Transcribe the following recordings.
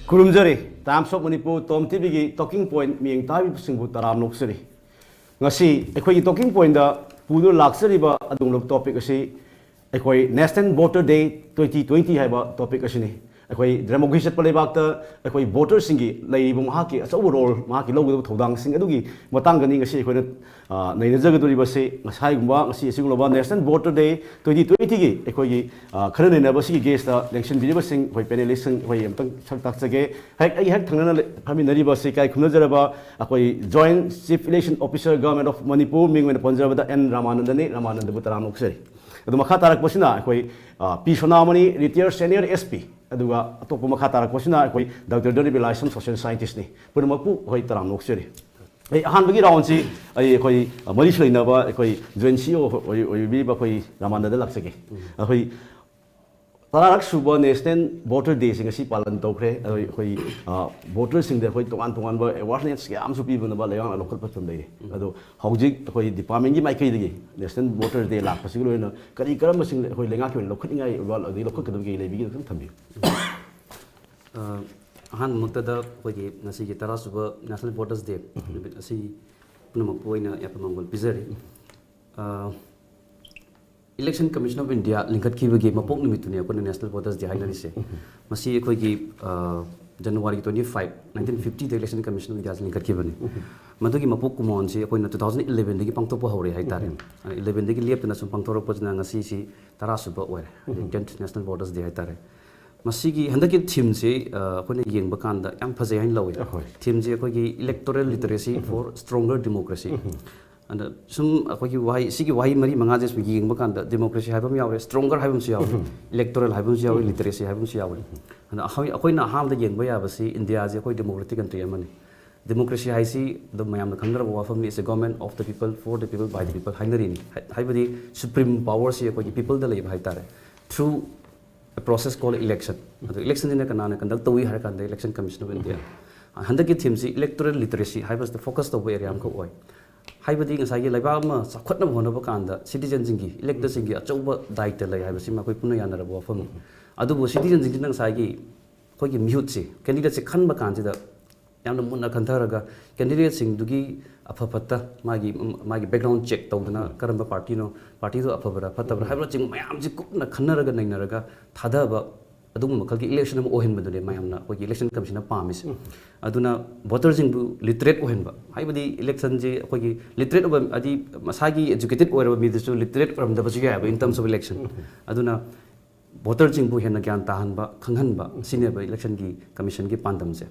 Kurumjari, Times of Manipur, TOMTV की talking point मियंग Tabi सिंगु तराम नोक्सरी ngasi ekoi talking point da pudu laksari ba adung lok topic asi ekoi National Voter Day 2020 hai ba topic asini ekoi democracy palibak ta ekoi voter singi lai bu maha ki achau role maha ki logu thodang sing adugi matang gani ngasi ekoi nei najaga duri ba se ngasai gumba ngasi siglo ba National Voter Day 2020 gi ekoi gi khana nei na ba si guest da election video sing ekoi panelist sing ekoi amtang tak chage hek ai hek thangna phami nari ba se kai khumna jara ba ekoi Joint Chief Election Officer Government of Manipur mingwen ponjaba da N Ramananda ni Ramananda bu taram uksari adu makha tarak pasina ekoi P Sonamani retired senior SP aduga atop makha tarak pasina ekoi Dr. LAISHRAM social scientist ni purmapu hoi taram uksari ai han bagi round si ai ekoi mari shlina ba ekoi joint CEO oi bi ba koi Ramananda laksake ekoi Tarak suba National Voter Day sing asi palan tokre koi voter sing de koi tongan ba awareness ke am su pi bana ba leyang local patum dei ado hojik koi department gi mai kai digi National Voter Day lak pasig loina kari karam sing koi lenga koi lokhat ngai ba adi lokhat kadam gi lebi gi thambi han mutta da koi gi ngasi gi tara suba National Voters Day asi punamak poina yapamangol pizari Election Commission of India linkat ki bagi mapok nimit dunia ko National Voters Day hainari se masi ekoi ki January 25 1950 the Election Commission of India linkat ki bani madu ki mapok kumon se ekoi na 2011 dagi pangtok pa hore hai tare 11 dagi liep na sum pangtok pa jna ngasi si tara suba ore 10th National Voters Day hai tare masi ki handa ki theme se ko ne yeng ba kan da yam phaje hain lawi theme je ekoi ki electoral literacy for stronger democracy and some akhoi wai sigi wai mari manga jes bi yeng bakan da democracy haibam yawe stronger haibam si yawe electoral haibam si yawe literacy haibam si yawe and akhoi na ham da yeng ba ya ba si India je akhoi democratic country amani democracy hai si the mayam da khangar wa fam is a government of the people for the people by the people hainari ni haibadi supreme power si akhoi people da lei hai tare through a process called election election in kana na conduct wi har kan da Election Commission of India handa ki theme si electoral literacy haibas the focus of area am ko oi haibadi ngasai laiba ma sakhotna bhona ba kanda citizen jingi elector jingi achauba daita lai haibasi ma koi puna yanara bo fam adubu citizen jingi nang sai gi khoi gi mute se candidate se khan ba kan ji da yamna munna khantharaga candidate sing dugi aphapatta magi background check tawdana karamba party no party do aphabara phatabra haibra jing mayam ji kupna khannaraga nainaraga thada ba adum makal ki election ma ohen badule mayamna koi Election Commission pamis aduna voter jing bu literate ohen ba haibadi election je koi ki literate oba adi masagi educated oira mi du literate from the baji in terms of election aduna voter jing bu hena gyan tahan ba khanghan ba sine ba election ki commission ki pandam se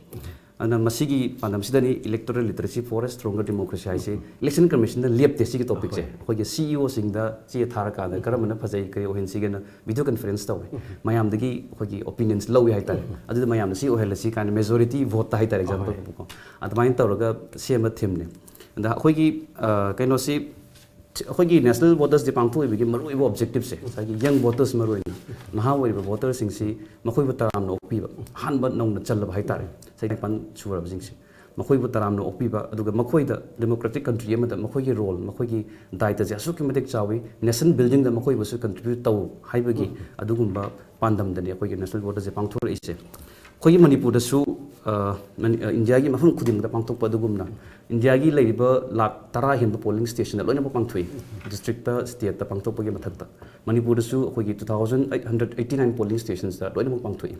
ana masigi pandam sidani electoral literacy for a stronger democracy ai se Election Commission da lep te sigi topic se koi ki CEO sing da chi thara ka da karamana phajai kai ohen sigi na video conference taw mayam dagi koi ki opinions low hai tar adu mayam si ohel si kan majority vote hai tar example ko admain tawraga sema theme ne da koi ki kaino si koi ki National Voters Day pangthu bi ki maru objective se sa ki young voters maru maha wai voters sing si makoi ba taram no pi ba han ba nong na chal ba hai tar sai pan chura jing si makoi bu taram no okpi ba aduga makoi da democratic country ama da makoi gi role makoi gi daita ja su ki matik chawi nation building da makoi bu su contribute taw haibagi adugumba pandam da ne koi gi National Voters Day pangthur ise koi gi Manipur da su India gi mafum khudim da pangthok pa adugumna India gi leiba lak tara hin polling station da loina pa pangthui district ta state ta pangthok pa gi mathak ta Manipur da su koi gi 2889 polling stations da loina pa pangthui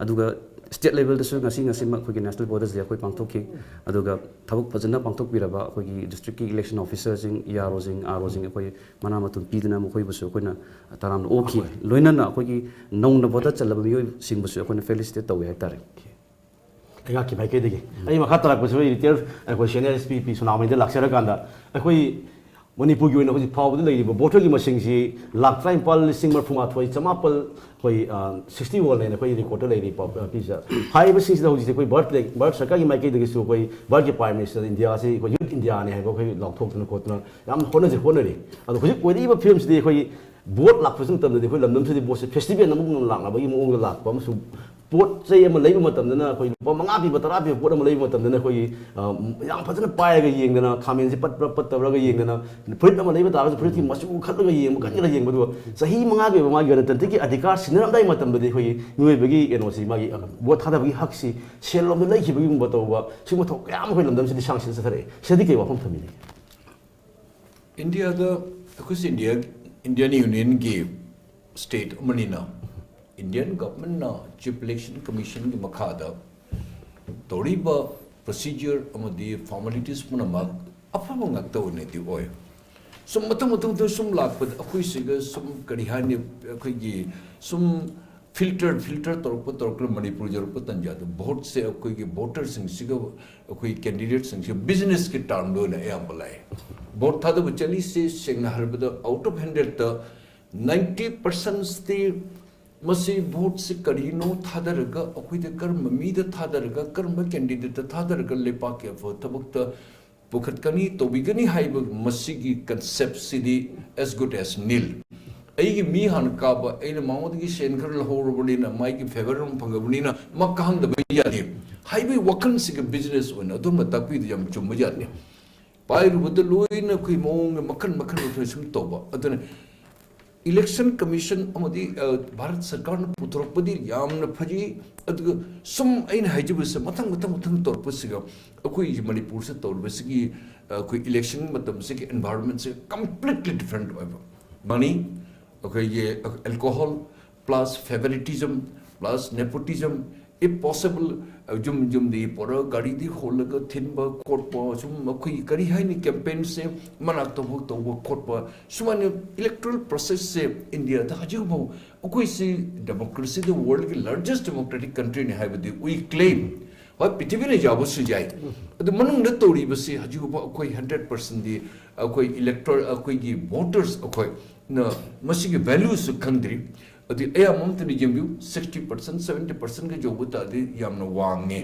aduga state level da su ngasi ma koi gi National Voters Day koi pangthok ki aduga thabuk phajana pangthok piraba koi gi district ki election officers in ERO sing RO sing koi mana matun pidna mo koi bu su koi na taram no oki loina na koi gi nong na voter chalaba mi sing bu su koi na felicitate taw hai tare ai ki bai ke digi ai makha tarak bu su retired koi senior SP P Sonamani da laksara kanda koi Manipur gi oina hoji phawdu lei ba voter gi masing si lak train pal sing mar phunga thoi chamapal koi 60 wol ne koi record lei ri pop pizza hai ba sing da hoji koi birth sarkar gi mai ke digi su koi birth gi prime minister India si koi youth India ne hai ba koi lok thok tna khotna yam hona ri adu hoji koi ri ba film si koi vote lak phusung tam de koi lamdam su di vote festival namuk lak na ba gi mo lak ba su पोट से अमा लेब मतमदना अखोई लुपा मंगा पीबा तरा पीबा pot अमा लेब मतमदना अखोई याम फजना पायगा येंगदना खामेन से पट पट तबरगा येंगदना फ्रिज अमा लेब ताबा फ्रिज की मसु खलगा येंग कनगा येंगबदु सही मंगा के मागी गणतंत्र की अधिकार सिनरमदाई मतमदि अखोई नुयबगी एनोसी मागी वोट थादबगी हकसी सेललोम लेखिबगी बतौबा सिम थोक याम अखोई लमदम से सांसिन सथरे सेदि के वाफम थमिनि इंडिया द अखोस इंडियन यूनियन की स्टेट मनीना इंडियन गवर्नमेंट ना चीफ इलेक्शन कमीशन की मखादा तोड़ीबा प्रोसीजर अमदी फॉर्मेलिटीज पुनमक अफबा ngakta oneti oy sum matang to sum lakpad akhui siga sum kadihani akhui gi sum filter torok manipur jorpa tanja to vote se akhui gi voters sing siga akhui candidates sing business ki term do na ayam balai vote thada chali se sengna harbada out of 100 ta 90% still Masih vote से करीनो थादरगा अखुइदे कर्म मीद थादरगा कर्म candidate थादरगा लेपा के थबक पुखतकनी तोबिगनी हाइब मसीगी कंसेप्ट सिदी एज गुड एज नील अईगी मी हान काबा एन माउदगी सेनखर लहोरबनिना माइगी फेवर रम फंगबनिना मकाहंग द बियादि हाइबे वकन सिग बिजनेस ओन अदुम तापि यम चुम जाने पाइरु बद लोइना खुइ मोंग मखन सुम तोबा अदन इलेक्शन कमीशन अमदी भारत सरकार ने पुथरपदी यामना फजी अदुग सुम अइन हाइजबस मतंग तोरपसिगा अखोई मणिपुर से तोरबसिगी कोई इलेक्शन मतलब से एनवायरनमेंट से कंप्लीटली डिफरेंट ओइबा मनी ओके ये alcohol plus favouritism plus nepotism if possible jum di pora gari di kholaga thinba khotpa sum akhoi kari haini campaign se manak to khotpa sumani electoral process se India da haju bo akhoi se democracy the world ki largest democratic country ne have the we claim wa pithvi ne jabo su jai adu manung da tori basi haju bo akhoi 100% di akhoi electoral akhoi gi voters akhoi na masi gi values khangdri अदि एया ममतनि जेमबु 60% 70% के जोबु तादि यामना वांगे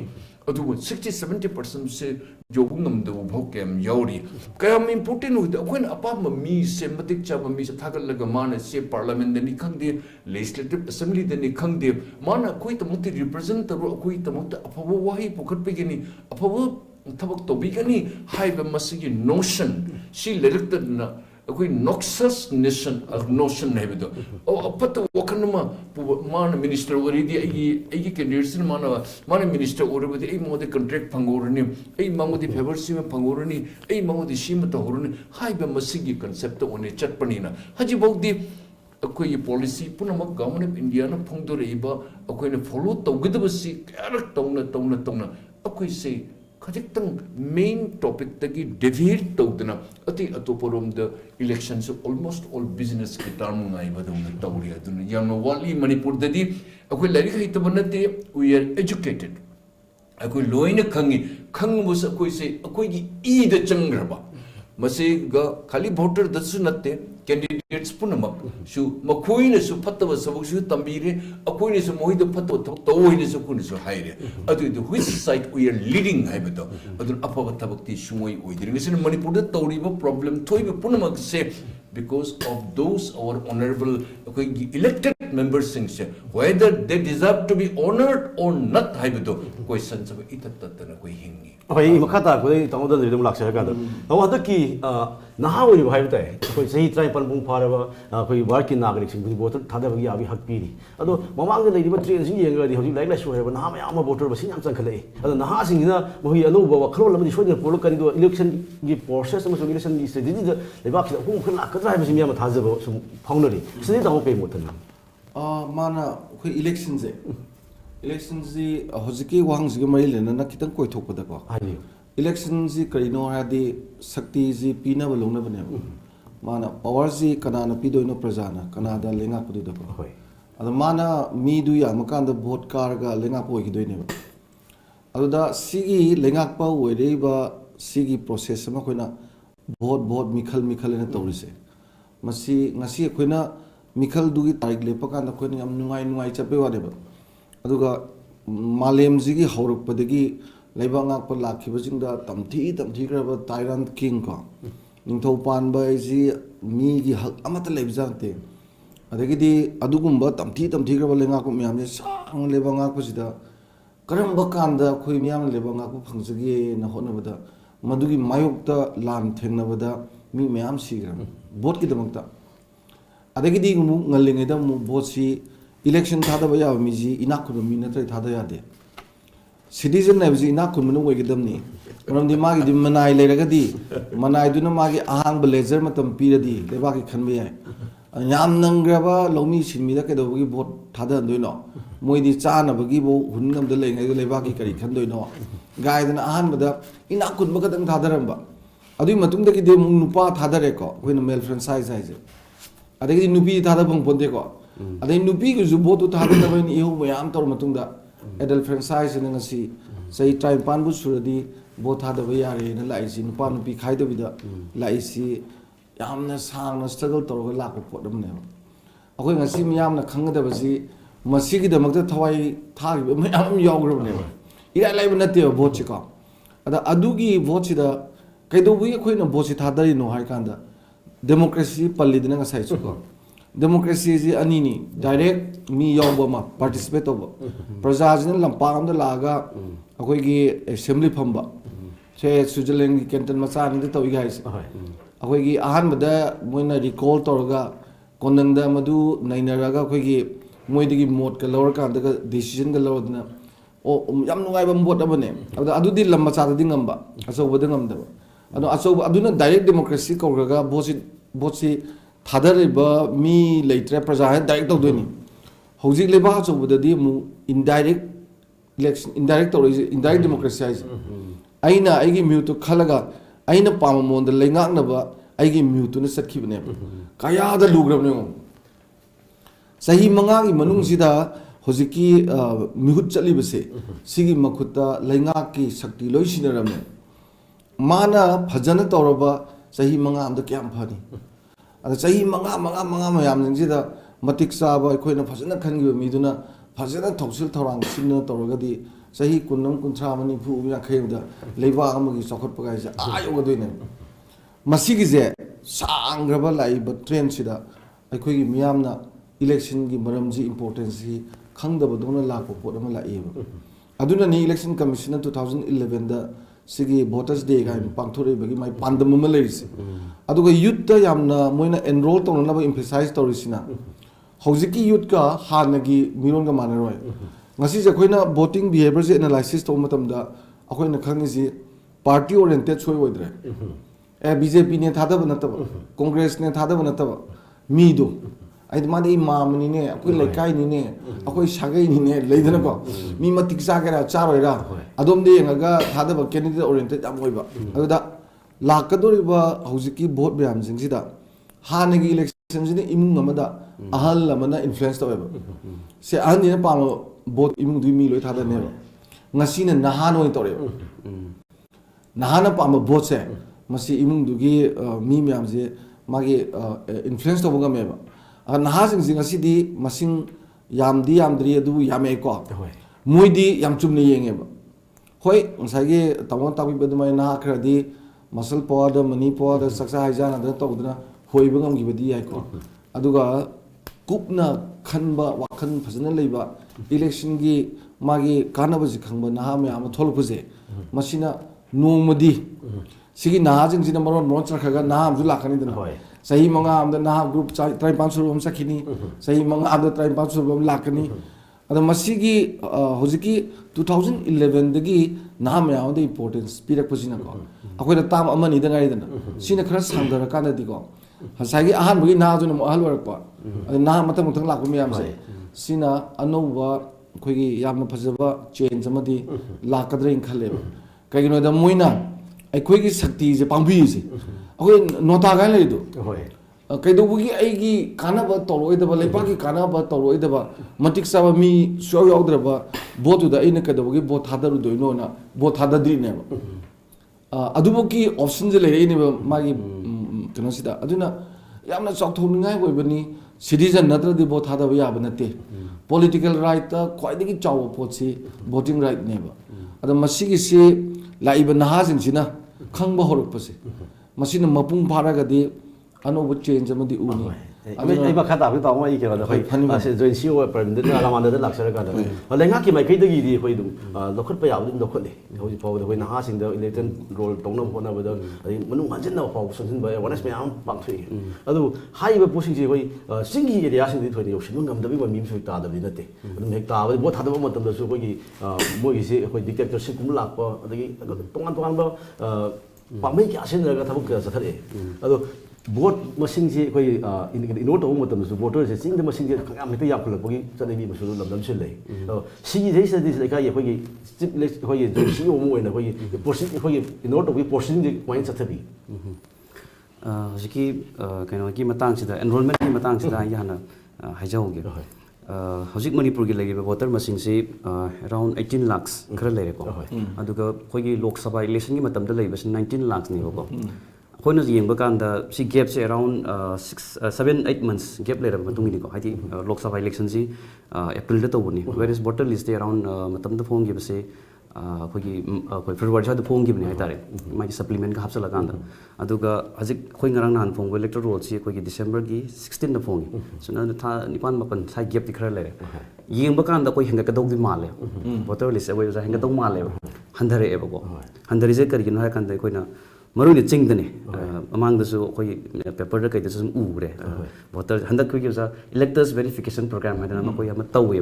अदु 60-70% से जोबु ngमदु भोकेम यावरी कयाम important होद अखोन अपाम मी से मतिक चाब मी से थागल लगा मान से पार्लियामेंट दनि खंगदे लेजिस्लेटिव असेंबली दनि खंगदे मान कोई तमति रिप्रेजेंट तरो कोई तमत अफबो वाही पुखत पेगनि अफबो थबक तोबिगनि हाइबे मसिगी नोशन सी लेरक्तना अखोई नॉक्सस नेशन नोशन है बिदो ओ अपत वखनमा मान मिनिस्टर ओरिदी एगी कैंडिडेट्स मान मिनिस्टर ओरबदि ए मोदे कॉन्ट्रैक्ट फंगोरनी ए मांगोदि फेवर सिम फंगोरनी ए मांगोदि सिम तहोरनी हाइबे मसिगी कांसेप्ट ओने चटपनीना हजि बौदि अखोई पॉलिसी पुनमक गवर्नमेंट ऑफ इंडिया न फंगदोरेबा अखोइने फॉलो तौगदबसि कैरेक्ट तौना अखोई से खजितंग मेन टॉपिक तकी डेविएट तौदना अति अतोपरोम द इलेक्शन से ऑलमोस्ट ऑल बिजनेस के टर्म नाइ बदुम तौरी अदुन यानो वाली मणिपुर ददी अखोई लाइक हितब नते वी आर एजुकेटेड अखोई लोइन खंगबस अखोई से अखोई की ई द चंग्रबा मसे ग खाली वोटर दसु नते कैंडिडेट्स पुनमक सु मखोइने सु फतब सबक सु तंबीरे अखोइने सु मोहिद फतब तोइने सु कुने सु हाइरे अदु द which side we are leading हाइबतो अदु अफब थबक्ति सुमोइ ओइदिरिंग सिन मणिपुर द तौरिबो प्रॉब्लम थोइबो पुनमक से because of those our honorable elected members sing whether they deserve to be honored or not haibdo question sab itattatana koi hingi oi makata ko tamoda ni dum laksa ka da taw hada ki naha oi bhai tai koi sahi trai pan bung phara koi war ki nagrik sing voter thada bagi abi hak piri ado mamang de lei ba train sing yeng di hoji like la show ha naha ma voter ba sing am chang khalai ado naha sing na mohi anu ba khlo lam di show de polo kan do election gi process ma election gi strategy de le ba ki hum khla drive sim yama thajabo sum phongnori sini da pe motan mana khoi election ji hojiki wang ji mai lena na kitang koi thok pada ko election ji karino hadi sakti ji pina ba longna bane mana power ji kana na pido no prajana kana da lenga pudu da ko ada mana mi du ya makan da vote kar ga lenga po gi doine ba adu da sigi lenga pa were ba sigi process ma koina vote mikhal na tawrise masi ngasi koina mikhal dugi tarik lepa kan da koina yam nungai chape wa deba aduga malem ji gi horuk padagi leiba ngak pa lakhi bajing da tamthi graba tyrant king ko ningthau pan ba ji mi gi hak amata leibjante adagidi adugumba tamthi graba lenga ko miyam je sang leba nga ko sida karamba kanda khoi miyam leba nga ko phangsage na hona bada madugi mayokta lan thengna bada mi miyam sigram vote ki damakta adagidi mu ngalinge da mu vote si election thada ba ya mi ji ina ko mi na trai thada ya de citizen na bi ina ko mu no ge dam ni manam di magi di manai le raga di manai du na magi ahang ba laser matam pi di leba ki khan be ya yam nangraba lomi sinmi da ke do gi vote thada doi no moi di cha na ba gi bo hun ngam da le ngai do leba ki kari khan doi no gai da ahan ba da ina kun ba ka dang thada ram ba adui matung da ki de mung nupa thada re ko ko na male franchise ai je adagi nupi thada bang ponte ko adai nupi gi ju vote thada da ba ni hu ba yam tor matung da adult franchise na ngasi sai trai pan bu suradi vote thada ba ya re na lai si nupa nupi khai da bi da lai si yamna sangna struggle tor la ko podam ne akoi ngasi miyamna khangda basi masigi da makta thawai thagi mayam yawgro ne ira lai ba natte vote chi ko ada adugi vote chi da kaido bu akoi na vote chi thadari no hai kanda democracy palli dina ngasai chu ko democracy ji ani ni direct mi yawba ma participate over praja jin lampang da laga akoi gi assembly phamba che Switzerland gi canton macha ni da tawi guys अखोगी अहमद मोइना recall तौरगा कोनंगदा मधु नैनरागा अखोगी मोइदगी मोट का लवर का अंदर डिसीजन का लवर दना ओ याम नुगाई बम वोट अबने अब अदुदी लम्बा चाददी ngamba अचौबद ngमदब अदो अचौब अदुना डायरेक्ट डेमोक्रेसी कौरगा बोसी थादरिबा मी लेट्रे प्रजा है डायरेक्ट तौदोनी हौजिक लेबा अचौबददी मु इनडायरेक्ट इलेक्शन इनडायरेक्ट तौर इनडायरेक्ट डेमोक्रेसी है आइना आइगी म्यूटो खलगा aina pam mon da lengak na ba aigi mute na sakhi bne kaya da lugram ne sahi manga gi manung sida hojiki mihut chali base sigi makhuta lengak ki shakti loi sinaram mana phajana tawraba sahi manga am da kyam phani ada sahi manga mayam jing sida matik sa ba khoina phajana khangi mi duna phajana thoksil thorang sinna tawragadi sahi kunam kuntra mani phu ya khayda leiba amagi sokhot pagai ja ayo gadoine masigi je sangraba lai ba trend sida akhoi gi miyamna election gi maram ji importance hi khangda ba dona la ko pot ama la e aduna ni election commission 2011 da sigi voters day ga pangthore bagi mai pandam ma leis aduga youth ta yamna moina enroll tongna ba emphasize torisina hojiki youth ka hanagi miron ga manaroi ngasi je khoina voting behavior je analysis to matam da akhoina khangi ji party oriented choi oidre BJP ne thada bana ta congress ne thada bana ta mi do ai ma dei mamni ne akoi laikai ni ne akoi sagai ni ne leidana ko mi matik sa gara charoi ra adom de ngaga thada ba candidate oriented am oiba aduda lakadori ba hojiki vote bayam jing sida hanagi election jini imung amada ahal lamana influence to oiba se ani ne pam vote imung dui mi loi thada ne ngasi na nahan oi tore nahana pam vote se masi imung dugi mi myam je magi influence to boga me ba naha sing sing asi di masing yamdri adu yame ko moi di yam chumni yenge ba hoi ngai ge tamon tabi bedumai na khradi masal power da manipur da saksa haijana da tawdna hoi bangam gi badi ai ko aduga kupna khanba wakhan phajana leiba election gi magi kanaba ji khangba naha me am tholpuje masina nomadi sigi naha jing jina maron mon chakhaga naha am ju lakhani dana sahi manga am da naha group trai pansur om sakhini sahi manga am da trai pansur om lakhani ada masigi hojiki 2011 dagi naha me am da importance pirak pajina ko akoi da tam amani da ngai dana sina khara sangdara kana di ko hasagi ahan bagi naha ju mo ahal warak pa ada naha matang matang lakku me am se sina anoba khoi gi yam phajaba change amadi lakadra in khale kai no da moina ai khoi gi shakti je pangbi je akoi nota ga le do kai do bugi ai gi kana ba toroi da ba lepa gi kana ba toroi da ba matik sa ba mi so yaudra ba botu da ina ka do bugi bot hadaru do no na bot hadadri ne ba adubo ki option je le ni ba magi kano sida aduna yamna chok thong ngai boi bani citizen natra di bot hada ba ya ba nate political right ta khoi digi chaw potsi voting right ne ba ada masigi se laiba naha jing sina khangba horok pase masina mapung pharaga di anobu change amadi uni ai ba khata bi taw mai ke da hoi ase join CEO permanent Ramanda da laksar ka da lenga ki mai kai da gi di hoi dum lokhot pa yaw dum lokhot le hoi paw da hoi na ha sing da election role tong na hona ba da manu hanjin na paw sun ba awareness me am pang thui adu hai ba posing ji hoi singi area sing di thoi yo shin ngam da bi ba mim sui ta da bi na te adum hek ta ba bo tha da ba matam da su hoi gi mo gi se hoi dictatorship kum lak pa adagi tongan tongan ba pamai ki asin ga thabuk ka sathare adu vote machine ji koi ino to mo tam su voter se sing the machine ji khang am te yak khul bogi chane bi masu lam lam sil lei si ji se dis ka ye koi chip le koi jo si o mo na koi portion koi ino to bi portion ji point sathabi hojiki kaino ki matang sida enrollment ki matang sida ya na haijau ge hojik Manipur gi lagi voter machine se around 18 lakhs khara lere ko aduga koi gi lok sabha election gi matam da lei bas 19 lakhs ni ko khoina yengba kan da si gap se around 7-8 months gap later matung ni ko haiti lok sabha election si April da tawni whereas voter list around matam da phone gi base khoi February sa da phone gi bni haitare mai supplement ka hapsala kan da aduga hajik khoi ngarang nan phone electoral roll si khoi gi December gi 16 da phone so na tha nipan mapan sai gap ti khara lere yengba kan da koi henga ka dog di male voter list away henga dog male handare eba ko handare je kari gi na kan da khoi na maru ni ching dane amang da su koi paper da kai da su ure voter handak koi gi electors verification program ha da ma koi ama tawe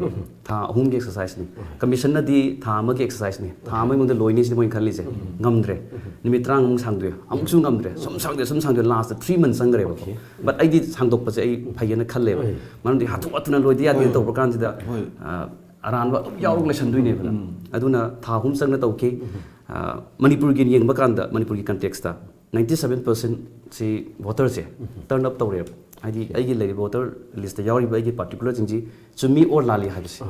tha hum gi exercise ni commission na di tha ma gi exercise ni tha mai mong da loini si moi khali je ngamdre nimi trang mong sangdu amuk su ngamdre som sangde last 3 months sangre ba but ai di sangdok pa je ai phayena khalle ba man di hatu atuna loi di ya di to program ji da aran ba yauruk le sandu ne ba aduna tha hum sang na to ke Manipur gi yeng bakan da Manipur gi context ta 97% si voters se turn up tawre adi ai gi lei voter list ta yauri ba gi particular jinji chumi or lali habisi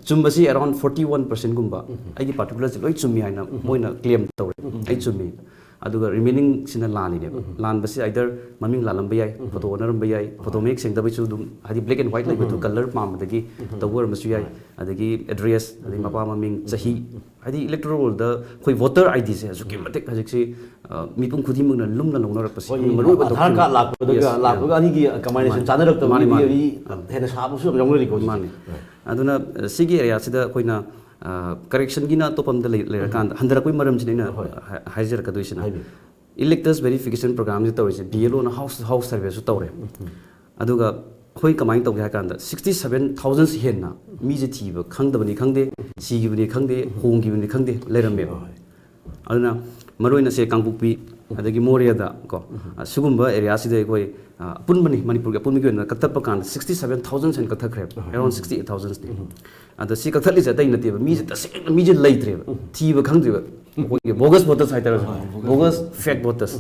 chumba si around 41% gumba ai gi particular loi chumi haina moina claim tawre ai chumi aduga remaining sina lani ne lan basi either maming lalam bayai photo onar bayai photo make sing da bi chu dum hadi black and white like to color pam dagi tawar masu yai adagi address adi mapa maming chahi adi electoral da koi voter id se azuki matek hajik si mipum khudi mung na lum na long na pasi maru ba aadhar card lak ga ani gi combination chana rak to mani bi hena sabu su jong ri ko mani aduna sigi area sida koina correction gina topam da le kan handara koi maram china haizer ka doisina electors verification program ji tawse BLO na house survey su tawre aduga khoi kamai tawge ha kan da 67000 henna mi je thiba khangdabani khangde sigibani khangde hongibani khangde lerambe aduna maroina se kangpukpi adagi moria da ko sugumba area sida koi punbani Manipur ga punmi gena kattapa kan 67000 sen kathakre around 68000 ni ada si kathali ja dai nati mi je mi je leitre thiba khangdriba koi bogus voters haitara bogus fake voters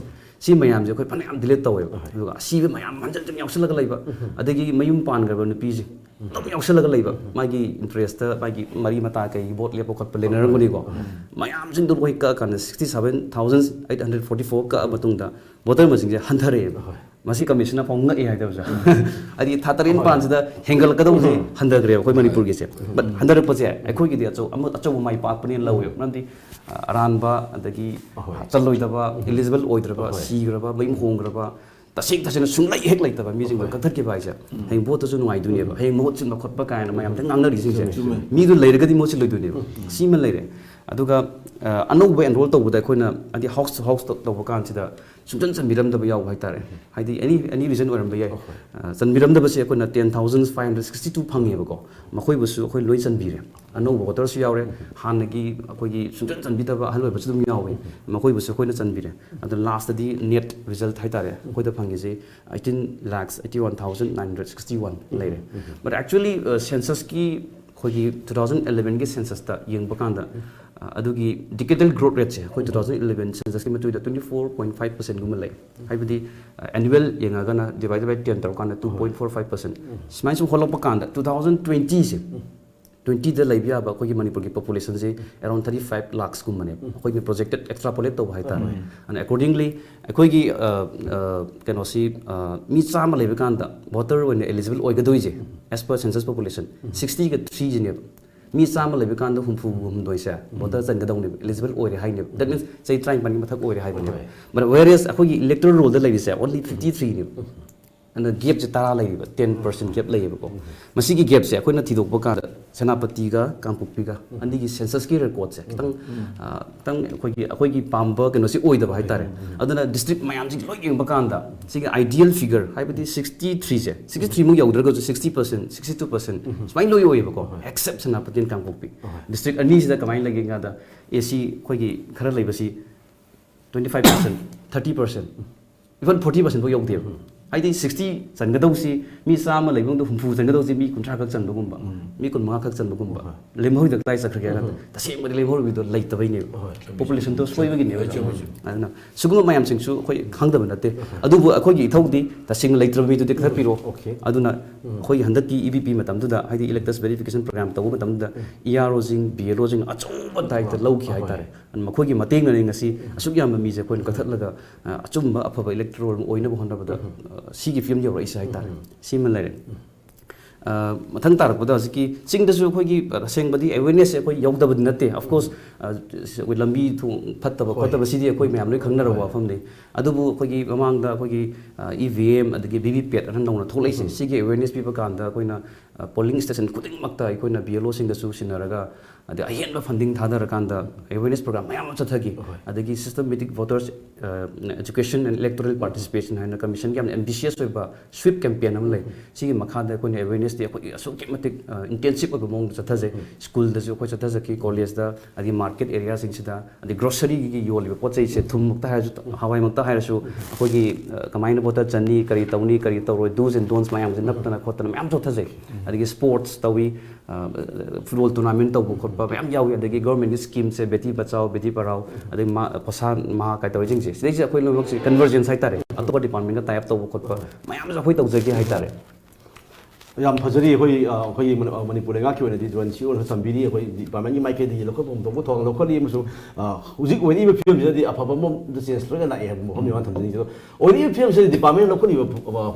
si mayam je koi panam delete tawe aduga si be mayam manjan jang yausalaga leiba adagi mayum pan garba nupi ji dom yausalaga leiba magi interest magi mari mata kai vote lepo khat plener ngoni ko mayam jing dur koi ka kan 67844 ka batung da voter masing je hanthare masi commission phong ngai hai da ja adi thatarin pan da hengal ka dong je handagre koi Manipur gi se but handar pa je ai khoi gi dia chau amot achau mai pak panin lawe namdi aranba adagi chaloi da ba eligible oidra sigra ba baim hongra ba tasik tasena sunglai hek lai ta ba mi jing ba kathar ke bai ja heng bot tu nuai du ne ba heng mohot sin ba khot ba kai na mayam tang ngna ri sing se mi du leire ga di mo sin loi du ne si man leire aduga anou ba enroll to buda khoina adi house to house to ba kan sida sungtan san miram da ba yaw hai tare haidi any reason oram ba yai san miram da ba se khoina 10562 phangi ba ko makhoi bu su khoi loi san bi re anou voter su yaw re han gi khoi gi sungtan san bi da ba haloi ba su dum yaw we makhoi bu su khoina san bi re adu last di net result hai tare khoi da phangi je 18,81,961 later but actually census ki khoi gi 2011 gi census ta yeng ba kan da adugi decadal growth rate se khoi 2011 census ki matu da 24.5% gum lai haibadi annual yenga gana divided by 10 tar kan 2.45% smai su holok pa kan da 2020 se 20 da laibia ba khoi Manipur ki population se around 35 lakhs gum mane khoi ki projected extrapolate to hai tar and accordingly khoi ki can see mi chama lebe kan da voter when eligible oi ga doi je as per census population 60 ga 3 je ne mi chama lebe kan da humfu hum doi se voter jan ga dong ne eligible oi re hai ne that means say trying pani mathak oi re hai ne but whereas khoi ki electoral roll da lebe se only 53 ne and the gap je tara lai 10% gap lai ba ko masi gi gap se akoina thidok ba ka senapati ga kangpukpi ga andi gi census ki record se tang akoi gi pamba keno si oi da ba hai tare aduna district mayam ji loi yeng ba kan da si gi ideal figure haibadi 63 se 63 mu yaudra ga 60% 62% smai loi oi ba ko except senapati and kangpukpi district ani si da kamai lagi nga da AC khoi gi khara lai ba si 25% 30% even 40% bo yong de haidi 60 changadau si mi sama leibong do humfu changadau si mi kuntra khak chan bugum ba mi kun ma khak chan bugum ba lemhoi dak tai sakha ga ta se ma lemhoi bi do lai ta bai ne population to soi ba gi ne ana sugum mayam sing su khoi khang da ba nate adu bu akhoi gi thau di ta sing lai tra mi do de khar piro aduna khoi handak ki EBP matam du da haidi electors verification program taw matam da ERO jing BLO jing achong ba dai ta lau ki hai tare an ma khoi gi mateng na ngasi asuk yam mi je khoi ka that laga achum ba apha electoral oina ba honda ba sigi film yo rai sai tar siman lai mathang tar pada siki ching da su khoi gi seng badi awareness khoi yog da bad natte of course we lambi thu phatta ba khota ba sidi khoi myam loi khangna ro wa pham dei adu bu khoi gi mamang da khoi gi EVM adagi VVPAT ran dong na tholai se sigi awareness pi ba kan da khoi na polling station kuding makta khoi na BLO sing da su sinaraga ade ahen ba funding thadar kan da awareness program mayam cha thagi adagi systematic voters education and electoral participation haina commission ki ambitious ba sweep campaign am lai sigi makha da khoi awareness de khoi asuk matic intensive ba mong cha thaje school da ju khoi cha thaje ki college da adi market area sing sida adi grocery gi yol ba pochai se thum mukta ha ju hawai mukta ha su khoi gi kamaina voter chani kari tawni kari tawroi do's and don'ts mayam jin naptana khotana mayam cha thaje adi sports tawi football tournament taw bu khotba mayam yawi adagi government scheme se beti bachao beti parao adagi pasan ma kai taw jing se sei se khoi lobok se convergence hai tare atopa department ka type taw bu khotba mayam ja khoi taw jagi hai tare yam phajari khoi manipur nga ki wona di don si on sambiri khoi department ni mai ke di lokho bom to thong lokho li musu uzik woni be film di apha bom the sense lo na e mo homi wan tham ni so oni film se department lokho ni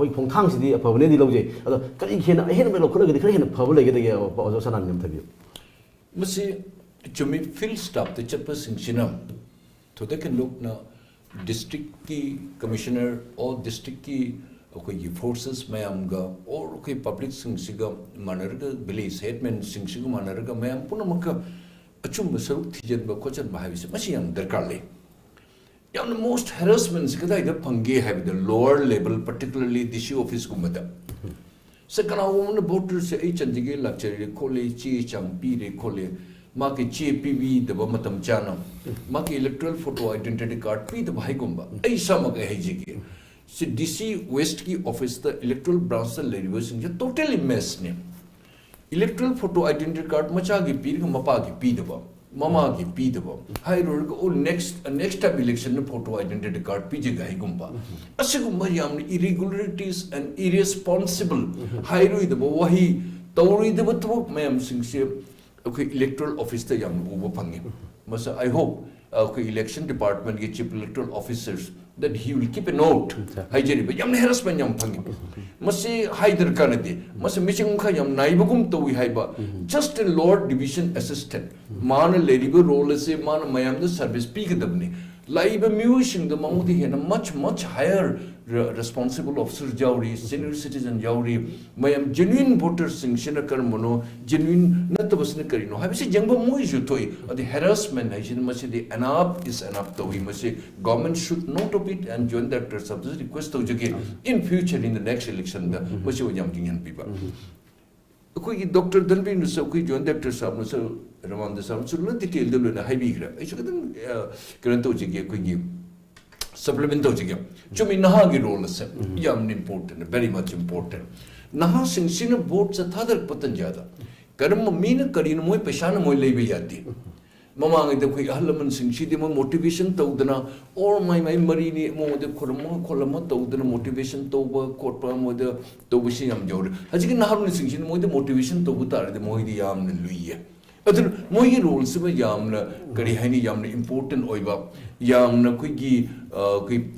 khoi phong thang si di apha ne di loje ado kari khena hen be lokho ga di khari hen pha bo le ge de ge sanan nyam thabi masi chumi field staff the chairperson sinam to they can look na district ki commissioner or district ki okay forces mayam ga or okay public sing siga manarga village headman sing siga manarga mayam puna maka achum saruk thijen ba khochan ba habi se masi yam darkar le yam the most harassment siga da phange have the lower level particularly DC office gumada se kana won voter se ai chandige lecture khole chi champi re khole ma ke PV the matam chana ma ke electoral photo identity card pi the bhai gumba ai sama ga hai ji से DC West की office the electoral branch से लेरिवर्सिंग ये totally mess ने electoral photo identity card मचा की पीर मपा की पी दबा ममा की पी दबा हाई रोड को नेक्स्ट टाइम इलेक्शन में फोटो आइडेंटिटी कार्ड पी जे गाई गुंबा असे गुंबा याम इरेगुलरिटीज एंड इरेस्पॉन्सिबल हाई रोड दबा वही तौरी दबा तो मैं हम सिंह से ओके इलेक्टोरल ऑफिस द याम वो फंगे मसा I hope okay election department के chief electoral officers that he will keep a note hai jeri ba yam harassment yam phangi masi haider kanade masi missing kha yam naibagum to wi haiba just a lord division assistant man lerigo role se man mayam the service pi gadabni laiba musing the mamudi hena much higher responsible officers jawri senior citizen jawri mayam genuine voters sing shina kar mono genuine natabasne karino habisi jangba moi jutoi the harassment hai shin masi the enough is enough to we masi government should note of it and join that subsidy request to jage in future in the next election the masi wajam kinyan pipa koi doctor danbi nu so koi join that sab nu so ramanda sab so la detail de na haibi gra ai so kadam karan to jage koi gi supplement to jage chumi naha gi role se yam important very much important naha sing sing vote sa thadar patan jada karam mean karin moi peshan moi lebe yati mamang ida koi halaman sing si de mo motivation to dana or my mari ni mo de kolama to dana motivation to ba kotpa mo de to bisi yam jor haji naha sing si mo de motivation to butar de mo di yam luiye ꯑꯗꯨꯅ ꯃꯣꯏꯒꯤ ꯔꯣꯜꯁꯤꯃ ꯌꯥꯝꯅ ꯀꯔꯤ ꯍꯥꯏꯅꯤ ꯌꯥꯝꯅ important ꯑꯣꯏꯕ ꯌꯥꯝꯅ ꯑꯩꯈꯣꯏꯒꯤ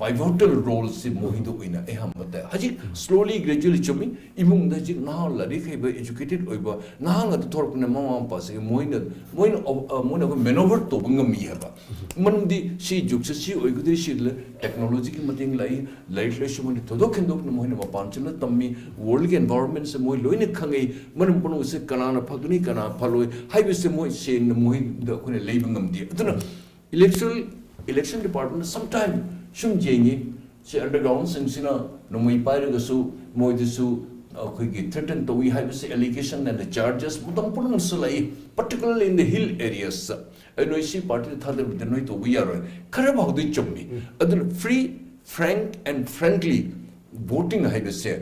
ꯄꯥꯏꯚꯣꯇꯦꯜ ꯔꯣꯜꯁꯤ ꯃꯣꯏꯗ ꯑꯣꯏꯅ ꯑꯌꯥꯝꯕ ꯇꯥꯏ ꯍꯧꯖꯤꯛ ꯁ꯭ꯂꯣꯂꯤ ꯒ꯭ꯔꯦꯖꯨꯋꯦꯂꯤ ꯆꯨꯝꯃꯤ ꯏꯃꯨꯡꯗ ꯍꯧꯖꯤꯛ ꯅꯍꯥ ꯂꯥꯏꯔꯤꯛ ꯍꯩꯕ ꯏꯖꯨꯀꯦꯇꯦꯗ ꯑꯣꯏꯕ ꯅꯍꯥ ꯉꯥꯛꯇ ꯊꯣꯔꯛꯄꯅ ꯃꯃꯥ ꯃꯄꯥꯁꯤꯡ ꯃꯣꯏꯅ ꯑꯩꯈꯣꯏ ꯃꯦꯅꯣꯚꯔ ꯇꯧꯕ ꯉꯝꯃꯤ ꯍꯥꯏꯕ ꯃꯔꯝꯗꯤ ꯁꯤ ꯖꯨꯒꯁꯤ ꯁꯤ ꯑꯣꯏꯒꯗꯣꯏ ꯁꯤ ꯇꯦꯛꯅꯣꯂꯣꯖꯤꯒꯤ ꯃꯇꯦꯡ ꯂꯥꯛꯏ ꯂꯥꯏꯔꯤꯛ ꯂꯥꯏꯁꯨ ꯃꯣꯏꯅ ꯊꯣꯏꯗꯣꯛ ꯍꯦꯟꯗꯣꯛꯅ ꯃꯣꯏꯅ ꯃꯄꯥꯟ ꯆꯠꯅ ꯇꯝꯃꯤ ꯋꯥꯔꯜꯒꯤ ꯑꯦꯟꯚꯥꯏꯔꯣꯟꯃꯦꯟꯁꯦ ꯃꯣꯏ ꯂꯣꯏꯅ ꯈꯪꯉꯤ ꯃꯔꯝ ꯄꯨꯝꯅꯃꯛꯁꯦ ꯀꯅꯥꯅ ꯐꯒꯅꯤ ꯀꯅꯥ ꯐꯂꯣꯏ ꯍꯥꯏꯕꯁꯦ ꯃꯣꯏ ꯁꯦꯡꯅ ꯃꯣꯏꯗ ꯑꯩꯈꯣꯏꯅ ꯂꯩꯕ ꯉꯝꯗꯦ ꯑꯗꯨꯅ election department sometime sum jengi se underground singsina nomai pairagasu moidisu akhoi threaten to we have say allegation and the charges mutam punam sulai particularly in the hill areas NOC party thadar the noi to we are kharab hawdi chummi adun free frank and frankly voting have say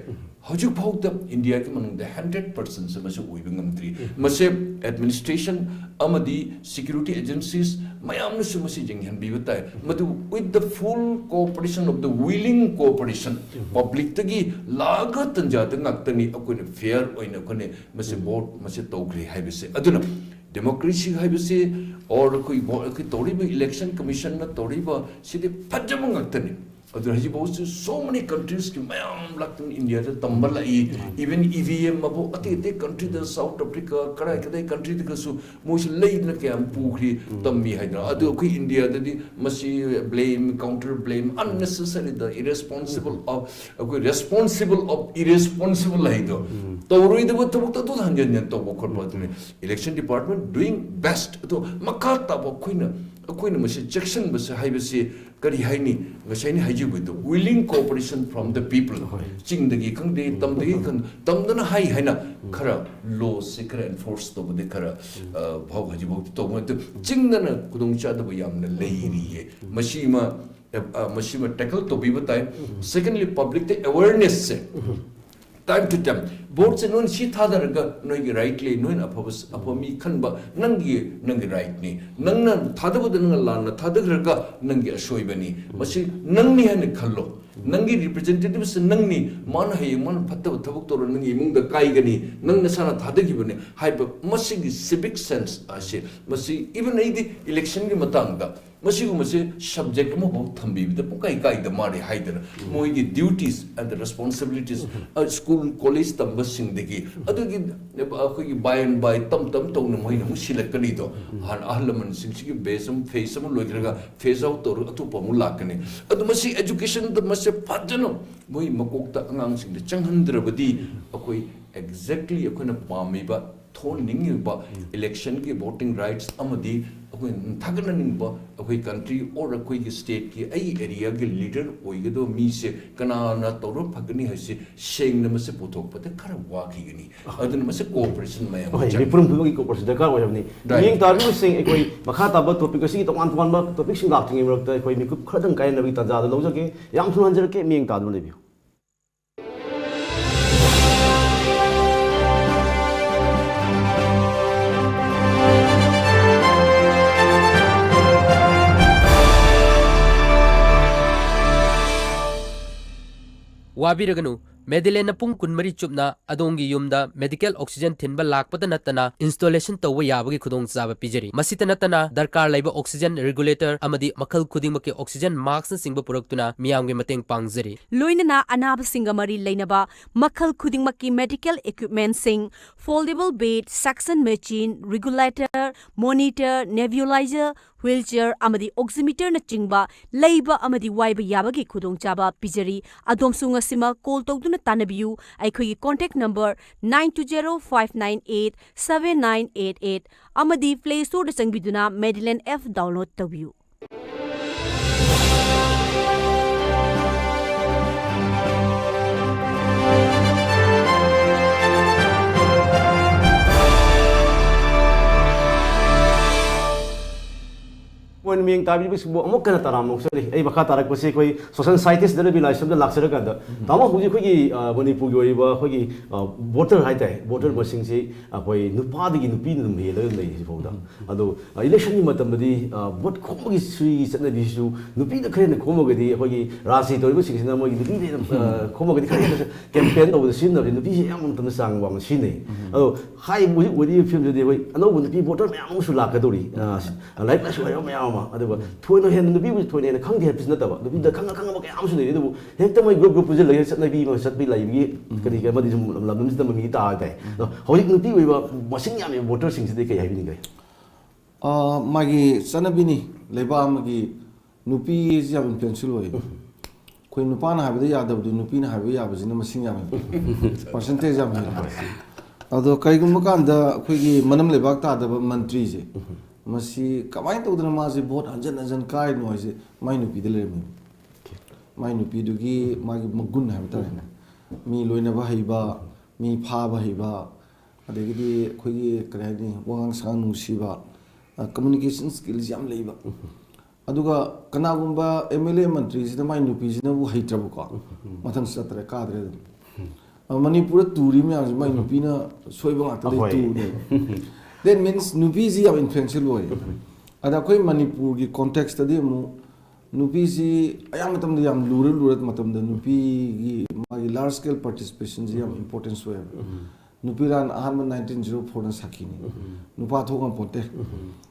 hojik phawda India ki manung the 100% se masu oibing ngamdri mase administration amadi security agencies mayamna su masi jinghan bi batai madu with the full cooperation of the willing cooperation public tagi laga tanja ta ngaktani akone fair oina kone mase vote mase togri haibase aduna democracy haibase or koi toriba election commission na toriba sidi phajjam ngaktani aduna haji so many countries ki mayam laktan India ta tambal ai even EVM mabo ate country the South Africa kadai country the su mois leidna ke am pukri tammi haidra adu ko India da masi blame counter blame unnecessary the irresponsible of irresponsible haido tawroi da tabuk ta du hanjan to ko khotba election department doing best to makha ta bo koina masi section bas haibase kari haini ngasaini hajibudo willing cooperation from the people chingdagi khangde tamdagi khang tamdana hai haina khara law se khara enforce to bode khara bhaw hajibu to mo chingdana kudong cha da yamna leiri ye mashima tackle to bi batai secondly public the awareness se time to time board se non si thadaraga noi rightly noi apami khanba nangi right ni nangna thadabada nang lana thadagraga nangi ashoibani masi nangni hane khallo nangi representatives nangni man hay man phatta thabuk tor nangi mungda kaigani nang nasana thadagibane haiba masi civic sense ase masi even the election gi matangda masi subject mo bok thambi da pukai kai da mari haidana moi gi duties and the responsibilities school college tambasing degi adugi akhoi by and by tam to na moi na musilakani do han ahlaman sing sigi besam face am loigraga face out to atu pamu lakani adu masi education da masi phajano moi makokta angang sing da changhandrabadi akhoi exactly akhona pamiba thoningiba election ki voting rights amadi akhoi thagnaninba akhoi country or akhoi ki state ki ai area ki leader oigado mi se kana na toro phagni hase sengna mase pothok pate khara waki gani adun mase cooperation mayam oi prum phu ki cooperation dakar oi habni yeng tarbi sing akhoi makha ta ba topic asi to an ba topic sing lak tingi rak ta akhoi mi kup khadang kai na bi ta ja da lo jake yang thun hanjer ke ming ta du le bi Wabiraganu Medilena pung kunmari chupna adongi yumda medical oxygen thinba lakpada natana installation tawwa yabagi khudong chaba pijari masita natana darkar laiba oxygen regulator amadi makhal khudingmaki oxygen mask na singba puraktuna miyamge mateng pangjari loinana anaba singamari leinaba makhal khudingmaki medical equipment sing foldable bed suction machine regulator monitor nebulizer wheelchair amadi oximeter na chingba leiba amadi waiba yabagi khudong chaba pijari adomsunga sima call tawduna tanabiyu aikhogi contact number 9205987988 amadi play store da changbiduna Medillion F download tabiyu When mieng tabi bi sibo amok kana taram nok sari ei bakha tarak pasi koi social scientist dare bi laisam da laksara ka da tama huji khoi gi manipur gi ba khoi gi voter hai tai voter masing si koi nupa digi nupi num he la nei si foda ado election ni matam di vote khom gi sui satna bi su nupi da khre na khom ga di khoi gi rasi to bi sing sina mo gi nupi de khom ga di khre campaign over the sin da nupi si am tam sang wang si nei ado hai mu ji film de koi ano nupi voter myam su la ka dori like la su ya myam ma ado thoina hen nupi bu thoina khang de business da ba nupi da khang khang ma ka am su nei ado hekta mai group pu je la satna bi ma sat bi lai bi kadi ka ma di sum lam lam sim mi ta dai hoi nupi wi ba masing yam voter sing si de kai bi ni magi sanabini leba magi nupi jam pencil oi koi nupa na habi ya da nupi na habi ya bazina masing yam percentage jam ado kai gum kan da koi gi manam lebak ta da mantri je masi kamai to dana ma je vote anjan kai no je mai nupi de le mai nupi du gi magi magun ha ta na mi loina ba haiba mi pha ba haiba adegi di koi gi krai ni wangang sang nu si ba communication skills yam leiba aduga kanagumba MLA mantri sida mai nupi sida bu haitrabu ko mathang satra ka dre manipur turi me as mai nupi na soiba ngata de tu ne that means nupi ji am influential boy ada koi manipur gi context ade mu nupi ji ayam matam de yam lurat matam de nupi gi mai large scale participation ji am importance way nupiran ahan 1904 na sakini nupa thongam pote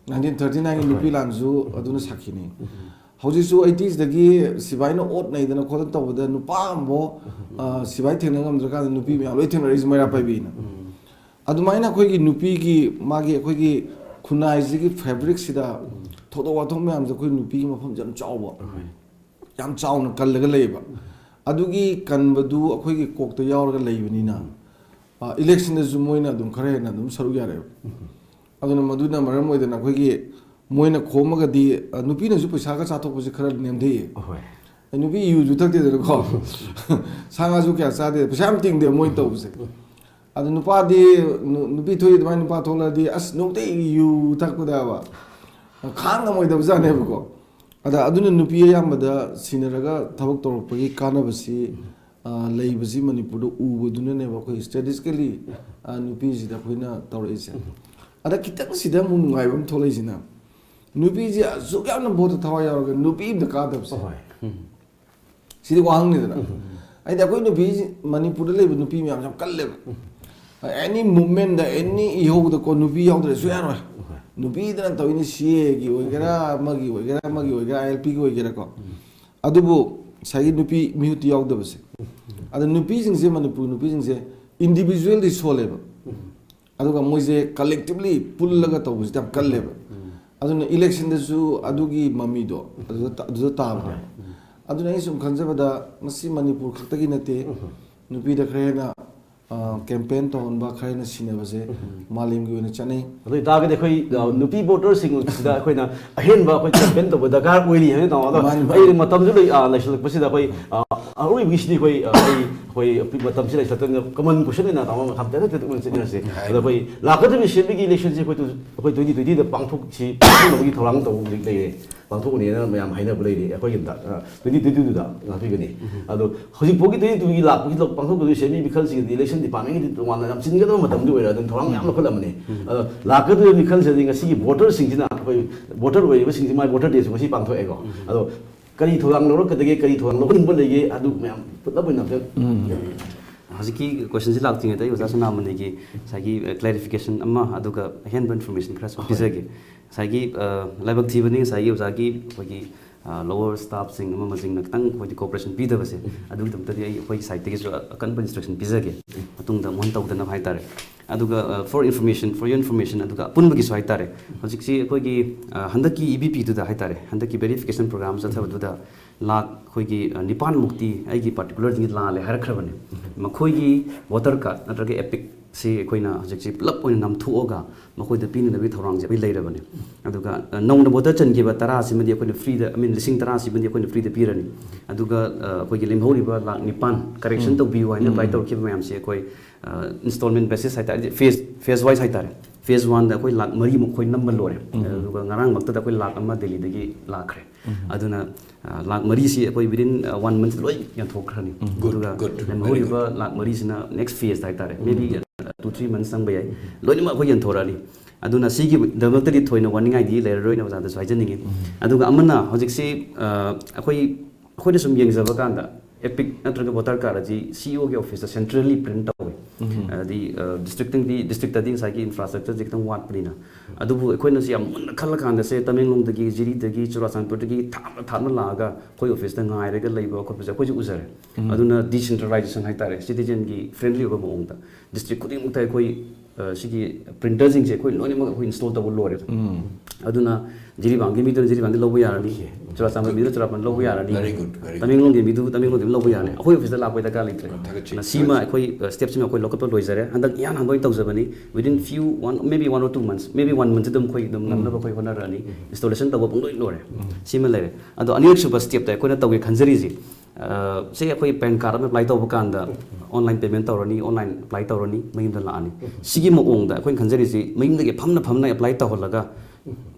1939 nupilan zu aduna sakini hauji su 80s dagi sibai no ot nei dana khodan tawda nupa ambo sibai thena ngam draka nupi me aloi thena ris mera pai bi na adumaina khoi gi nupi gi magi khoi gi khunai ji gi fabric sida thodo wa thong me am khoi nupi gi mafam jam chawba yam chaw na kal ga leiba adugi kanbadu khoi gi kokta yaur ga leibani na election is moina dum khare na dum saru yare aduna maduna maram moida na khogi moina khomaga di nupi na ju paisa ga chathok bu khara nem de nupi yu ju thak de de ko sanga ju kya sa de paisa am ting de moi to se adu nupa di nupi thoi de mai nupa thola di as no te yu thak ku da ba khang na moida ba ne ko ada aduna nupi ya mada sinaraga thabak tor pagi kana basi leibasi manipur do ubuduna ne ba ko statistically nupi ji da khoina tawre se ada kitang sida mu ngai bam tholai jina nupi ji zu ya na bod thawa ya ga nupi da ka da se sidi wang ni da ai da ko nupi manipur do leib nupi mi am jam kal le any movement da any iho da ko nupi yaw da su ya ro nupi da to ini sie gi oigara magi oigara LP gi oigara ko adubu sai nupi miuti yaw da se ada nupi sing se manipur nupi sing se individual di soleba aduga moise collectively pull laga to bus tam kalleba aduna election da su adugi mamido adu ta ba aduna isum khanjaba da masi manipur khaktagi nate nupi da khrena campaign to on ba khaina sineba se malim gi na chanai adu ta ga de khoi nupi voter sing sida khoi na ahen ba khoi campaign to da gar oili ha ta da ai matam ju lai election pasi da khoi arui wish ni khoi khoi matam sila satan common question na ta ma kham ta ta mun sin se da khoi la ka de shi bi election se khoi 2020 da pangthok chi no gi tholang to ri dei pangthok ni na mayam haina bu lai ri khoi gi da 2022 da na bi gani ado hoji bogi 2022 gi la gi pangthok gi se bi khal si election department gi wan na sin ga da matam du era dan tholang yam na kholam ni la ka de mi khal se ding si voter sing sina khoi voter wei ba sing si mai voter de si pangthok e go ado kari tholang lo ka de kari tholang lo ning bon lege adu mayam putla boina pe haziki question ji lakting ta usa sonamani gi sagi clarification amma aduga hand information khara so pisage sagi labak thibani sagi usa gi khogi lower staff sing amma majing nak tang khoi cooperation pi da base adu dum ta ai khoi site te gi kan instruction pisage atung da mon tawda na hai tare aduga for your information aduga pun bagi so hai tare hojik si khoi gi handaki EBP tu da hai tare handaki verification program sa thab da lakh खोगी निपान मुक्ति आइगी particular जिंग ला ले हरखरबने मखोगी voter का नत्रगे epic से Koyna हजक pull-up ओइन नाम थुओगा मखोइद pin नबी थौरांग जे लेरबने अदुगा noun voter चनगे बा 10 सिमदि कोइन फ्री द आई मीन लिसिंग 10 सिमदि कोइन फ्री द पिरनी अदुगा कोइगी लेमहौरिबा लाख निपान करेक्शन तो बी वाइन बाय तो के मैम से कोइ इंस्टॉलमेंट बेसिस हाइता फेज वाइज हाइता phase 1 da koi lak mari mo koi number lore aduga ngarang makta da koi lak amma Delhi dagi lakre aduna lak mari si koi within 1 month loi yan thokrani aduga hori ba lak mari sina next phase dai tare maybe 2-3 months sang bayai loi ma koi yan thorani aduna sigi development di thoina warning id le roi na wada so hajaningi aduga amana hojik si akoi da sum yengzaba kanda epic natraga voter card ji CEO ke office centrally print away the district ading sagi infrastructure jiktam wat prina adubu ekhoina si am khala kanda se Tamenglong dagi Jiri dagi Churasanpur dagi thama laga koi office da ngai rega leiba ko pesa koi ju usare aduna decentralization hai tare citizen gi friendly oba mongda district kuding mutai koi sigi printers jing je koi loni ma koi install ta lore aduna Jiri bangi mi Jiri bangi lobu yarani Churasanpur mi Churapan lobu yarani very good Tamenglong gi mi Tamenglong gi lobu yarani koi office da la koi da ka litre na sima koi steps ma koi local loizare andak yan handoi tawjabani within maybe 1 or 2 months maybe 1 month dum koi dum namna ba koi honarani installation tawa pung lore sima lere ado anirik suba step ta koi na tawi khanjari ji se koi pan card apply taw kanda online payment tawrani online apply tawrani mayim da laani sigi mo ong da koi khanjari ji mayim da ge phamna apply tawlaga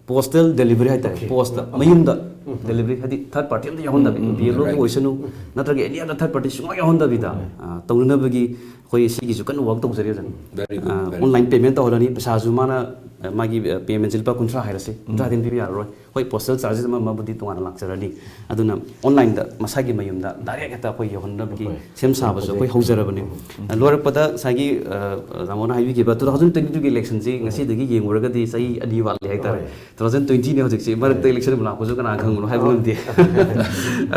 postal delivery hai ta post mayum da delivery hadi third party am da yahon da BLO ko oisanu natrage any other third party suma yahon da bida tawna bagi koi sigi ju kan work taw jari jan online payment tawrani pesa ju mana magi payment silpa kuntra hairase kuntra din bi yaroi koi postal charges ma budi to ana lakcharani aduna online da masagi mayum da direct ata koi yahon da bagi sem sa ba so koi haujarabani lor pada sagi ramona highway ki ba 2022 ki election ji ngasi dagi yenguraga di sai ani wal hai tare 2020 ne hojik se marak election mula ko kana khang no haibang de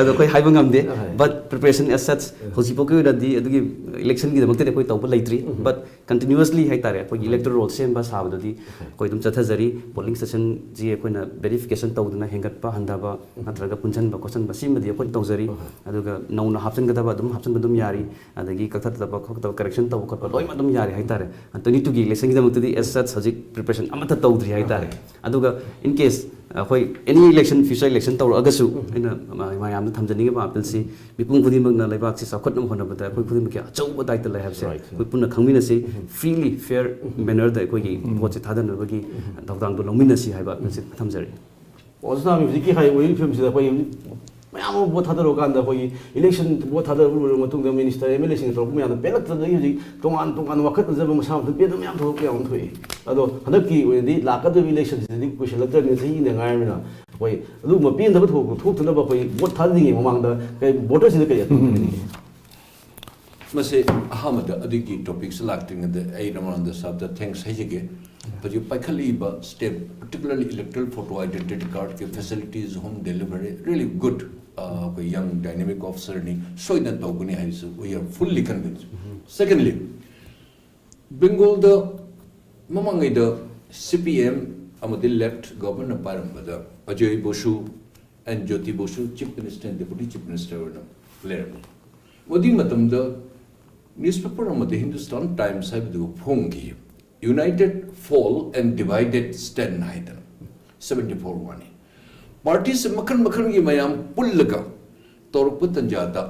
ado koi haibang am de but preparation as such hosi poke da di adugi election gi damakte koi tawba laitri but continuously hai tare koi electoral roll sem ba sabda di koi dum chathajari polling station ji koi na verification tawduna hengat pa handaba natraga punjan ba question ba sim di koi tawjari aduga nauna hapchen gada ba dum yari adagi kakta ba khok correction taw ko loi ma dum yari hai tare 22 gi election gi damakte as such hojik preparation amata tawdri hai tare aduga in case koi any election future election tawra agasu ina mayam thamjani ba apil si mipung khudi mag na leibak si sakhat nam hona bata koi khudi mag achau ba dai ta lai have se koi punna khangmina si freely fair manner da koi gi vote thadan ba gi dawdang do longmina si hai ba apil si thamjari osna mi ziki hai wei film si da koi mayam bo thadaro kanda koi election bo thadaro matung da minister MLA sing tro mayam pelak ta gi tongan wakhat na jaba masam pe da mayam thok yang thoi ado hanaki we di lakad election si ko selector ni si ne ngai mina koi adu ma pin da thok thna ba koi bo thading mamang da kai voter si kai mase ahamada adiki topics selecting the Ramananda sabda thanks hejige but you pakhali ba step particularly electoral photo identity card ke facilities home delivery really good young dynamic officer ni so in toguni haisu we are fully convinced secondly Bengal the mamangai the CPM amadi left governor parambada Ajay Bosu and Jyoti Bosu chief minister and deputy chief minister later modi matam the newspaper amadi Hindustan Times habidu phongi united fall and divided stand haida 74 wani parties makhan gi mayam pullaga torpu tanjata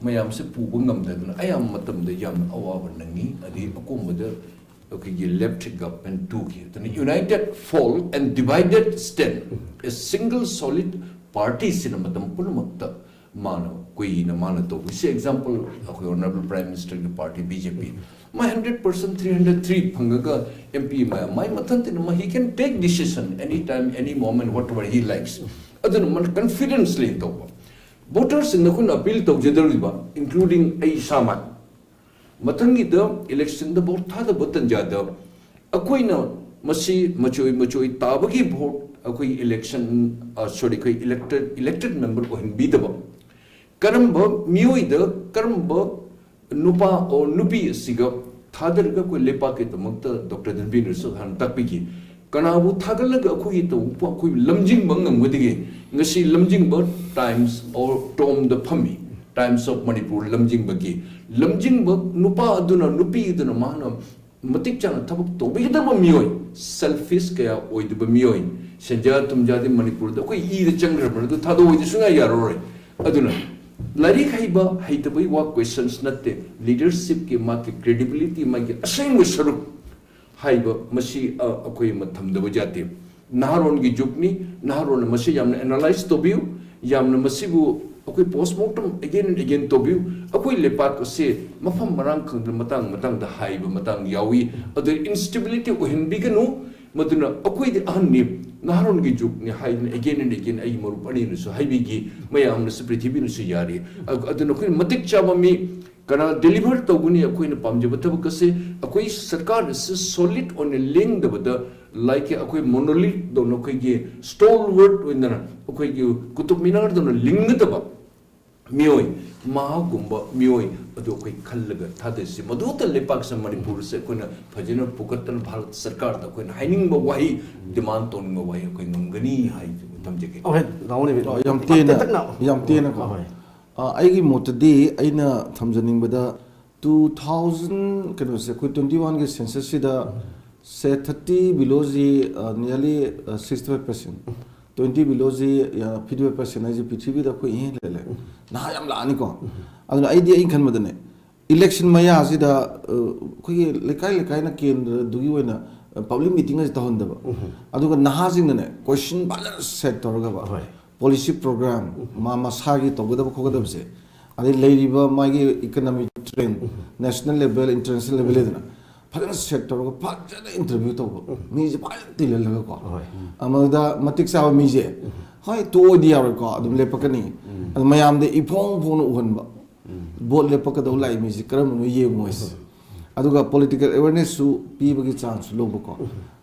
mayam se pubu ngamdana ayam matam de yam awawa nangi adi akumada okay left government two ki the united fall and divided stand a single solid party sinamatam pulmakta mano koi na mana to we say example honorable prime minister the party BJP my 100% 303 phangaga MP my mathantin he can take decision anytime any moment whatever he likes adun man confidently to voters in the kun appeal to jedariba including ai samat mathangi the election the vote tha the button jada akoina masi machoi tabagi vote akoi election sorry koi elected member ko hinbidaba karamba mioida karamba nupa or nupi siga thadarga ko lepa ke tamakta Dr. Dhanbir Sukhan takpiki kanabu thagalaga akoi to akoi lamjing bangam wadige ngasi lamjing ba times or tom the phami times of Manipur lamjing bagi lamjing ba nupa aduna nupi aduna mahana matik chana thabak to bigdaba mioi selfish kaya oidba mioi senja tumjadi Manipur da koi e the changra ba du thado oidi sunga yaroi aduna Lari haiba haitabai wa questions natte leadership ke ma ke credibility ma ke assign with saruk हाइबा मसी अखोई मथमदब जाते नाहरोन की जुगनी नाहरोन मसी यामन analyse तोबियु यामन मसीबु अखोई postmortem again and again तोबियु अखोई लेपाक से मफम मरांग खंग मतंग मतंग द हाइबा मतंग यावी अदर इंस्टेबिलिटी ओहनबिगनु मदुना अखोई दि अहन्नी नाहरोन की जुगनी हाइबन अगेन एंड अगेन आई मरुप अनि नुसु हाइबिगी मयाम नुसु पृथ्वी नुसु यारी अदुना अखोई मतिक चाबमी कना डिलीवर तौगुनी अखोइना पामजब थबक से अखोई सरकार से सॉलिड ऑन लिंक दबद लाइक अखोई मोनोलिथ दोनो अखोई स्टोलवर्ड ओइना अखोई कुतुब मीनार दोनो लिंक दब मियोय मागुंबा मियोय अदो अखोई खल्लग थादेसि मदुत लेपाक से मणिपुर से अखोइना फजना पुकतन भारत सरकार द अखोइना हाइनिंग वाही डिमांड तोनिंग वाही अखोई ngangani हाइ तमजेके ओके दाउनी yam tena ko aigi motadi aina thamjaningba 2000 kano se ko 21 ge census sida se 30 below the nearly 65%, 20 below the 55% ai pithvi da ko in lele na yam la ani ko aduna idea in khan madane election maya sida ko lekai na kendra dugi wena public meeting as tahondaba aduga nahasing ne question balance set torga ba policy program mama sagi togodaba khogodaba se adi leiriba magi economic trend national level international level edna फजन sector को फजन interview तो मीजे फजन तिल लगा को अमदा मतिक सा मीजे हाय तो दिया को अदम लेपकनी अद मयाम दे इफोंग फोन उहनबा बोल लेपक दो लाई मीजे करम नो ये मोइस अदुगा पॉलिटिकल अवेयरनेस सु पीबगी चांस लोब को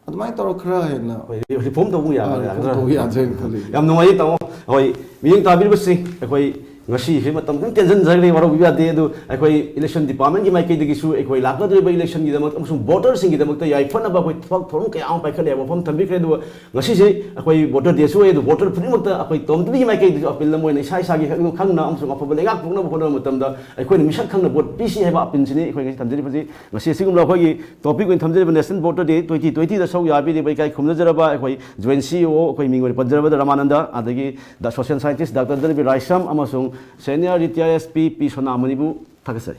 अदमाय तोर खरा है ना रिफॉर्म तो या तो या जेन खली यम नुवाई तो होय मियंग ताबिर बसी अखोई ngasi he matam kan tension jagri waro biya de du akoi election department ki mai ke digi su akoi lakadri ba election gi damak amsung voters sing gi damak ta yai phana ba koi thak thorong ke ang pai khale ba phom thambi kre du ngasi se akoi voter de su e du voter phri mak ta akoi tom tv mai ke du apil la moi nei sai sa gi khang na amsung apha ba lega phung na ba khona matam da akoi ni misak khang na vote pc he ba apin sini akoi ngasi thamjeri phaji ngasi sigum la khoi gi topic wen thamjeri national voter day 2020 da sau ya bi de bai kai khumna jara ba akoi joint ceo akoi mingoi panjara ba ramananda adagi the social scientist dr DHANABIR LAISHRAM amasung senior retired SP P SONAMANI bu thagasari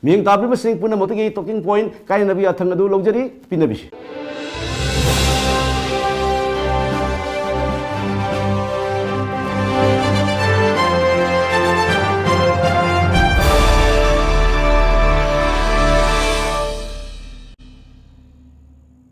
miyang tabri ba sing puna motagi talking point kai nabi athang adu logjari pinabi